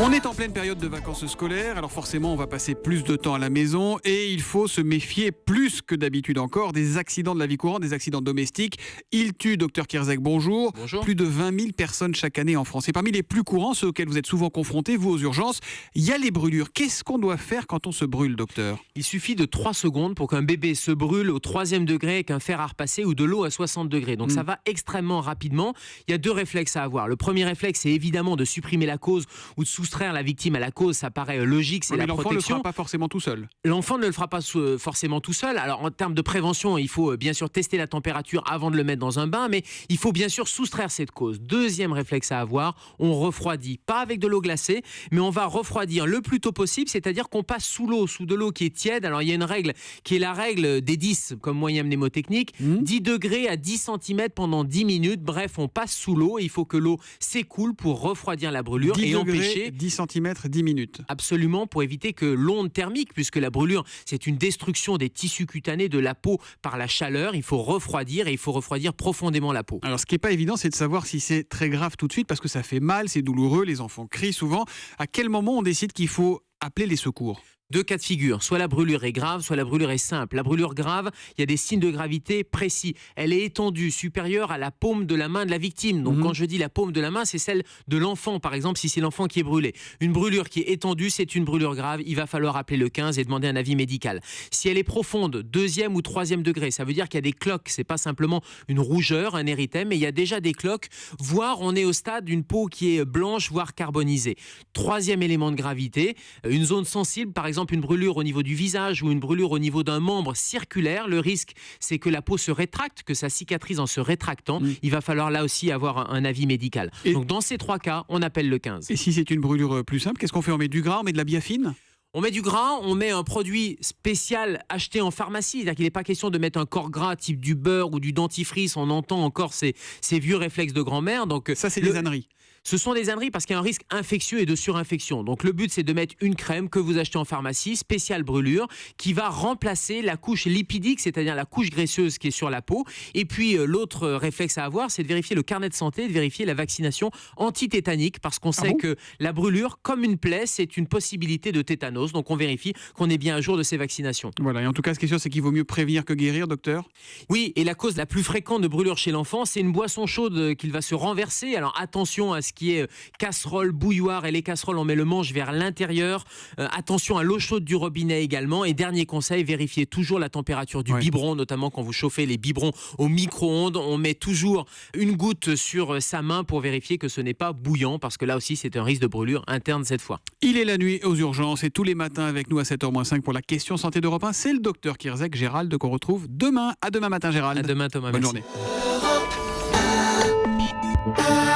On est en pleine période de vacances scolaires, alors forcément on va passer plus de temps à la maison et il faut se méfier plus que d'habitude encore des accidents de la vie courante, des accidents domestiques. Ils tuent, docteur Kierzek, bonjour. Bonjour. Plus de 20 000 personnes chaque année en France. Et parmi les plus courants, ceux auxquels vous êtes souvent confrontés, vous aux urgences, il y a les brûlures. Qu'est-ce qu'on doit faire quand on se brûle, docteur ? Il suffit de 3 secondes pour qu'un bébé se brûle au 3e degré avec un fer à repasser ou de l'eau à 60 degrés. Donc ça va extrêmement rapidement. Il y a 2 réflexes à avoir. Le premier réflexe, c'est évidemment de supprimer la cause ou de soustraire la victime à la cause. Ça paraît logique, c'est Mais la l'enfant ne le protection. fera pas forcément tout seul. L'enfant ne le fera pas forcément tout seul. Alors en termes de prévention, il faut bien sûr tester la température avant de le mettre dans un bain, mais il faut bien sûr soustraire cette cause. Deuxième réflexe à avoir, on refroidit. Pas avec de l'eau glacée, mais on va refroidir le plus tôt possible, c'est-à-dire qu'on passe sous l'eau, sous de l'eau qui est tiède. Alors il y a une règle qui est la règle des 10 comme moyen mnémotechnique. 10 degrés à 10 cm pendant 10 minutes. Bref, on passe sous l'eau et il faut que l'eau s'écoule pour refroidir la brûlure 10 et degrés, empêcher... 10 cm, 10 minutes. Absolument, pour éviter que l'onde thermique, puisque la brûlure, c'est une destruction des tissus cutanés de la peau par la chaleur, il faut refroidir et il faut refroidir profondément la peau. Alors, ce qui n'est pas évident, c'est de savoir si c'est très grave tout de suite, parce que ça fait mal, c'est douloureux, les enfants crient souvent. À quel moment on décide qu'il faut appeler les secours ? 2 cas de figure, soit la brûlure est grave, soit la brûlure est simple. La brûlure grave, il y a des signes de gravité précis. Elle est étendue, supérieure à la paume de la main de la victime. Donc quand je dis la paume de la main, c'est celle de l'enfant, par exemple, si c'est l'enfant qui est brûlé. Une brûlure qui est étendue, c'est une brûlure grave. Il va falloir appeler le 15 et demander un avis médical. Si elle est profonde, 2e ou 3e degré, ça veut dire qu'il y a des cloques. C'est pas simplement une rougeur, un érythème, mais il y a déjà des cloques, voire on est au stade d'une peau qui est blanche, voire carbonisée. 3e élément de gravité, une zone sensible, par exemple une brûlure au niveau du visage ou une brûlure au niveau d'un membre circulaire. Le risque, c'est que la peau se rétracte, que ça cicatrise en se rétractant. Il va falloir là aussi avoir un avis médical. Donc dans ces 3 cas, on appelle le 15. Et si c'est une brûlure plus simple, qu'est-ce qu'on fait ? On met du gras, on met de la biafine ? On met du gras, on met un produit spécial acheté en pharmacie. C'est-à-dire qu'il n'est pas question de mettre un corps gras type du beurre ou du dentifrice. On entend encore ces vieux réflexes de grand-mère. Donc ça, c'est des âneries. Ce sont des âneries parce qu'il y a un risque infectieux et de surinfection. Donc le but, c'est de mettre une crème que vous achetez en pharmacie, spéciale brûlure, qui va remplacer la couche lipidique, c'est-à-dire la couche graisseuse qui est sur la peau. Et puis l'autre réflexe à avoir, c'est de vérifier le carnet de santé, de vérifier la vaccination anti-tétanique, parce qu'on sait que la brûlure, comme une plaie, c'est une possibilité de tétanos. Donc on vérifie qu'on est bien à jour de ces vaccinations. Voilà, et en tout cas, ce qui est sûr, c'est qu'il vaut mieux prévenir que guérir, docteur ? Oui, et la cause la plus fréquente de brûlure chez l'enfant, c'est une boisson chaude qu'il va se renverser. Alors attention à ce qui est casserole, bouilloire, et les casseroles, on met le manche vers l'intérieur. Attention à l'eau chaude du robinet également. Et dernier conseil, vérifiez toujours la température du biberon, notamment quand vous chauffez les biberons au micro-ondes. On met toujours une goutte sur sa main pour vérifier que ce n'est pas bouillant, parce que là aussi, c'est un risque de brûlure interne cette fois. Il est la nuit aux urgences et tous les matins avec nous à 7h-5 pour la question santé d'Europe 1. C'est le docteur Kierzek, Gérald, qu'on retrouve demain. À demain matin, Gérald. À demain, Thomas. Bonne Merci. journée.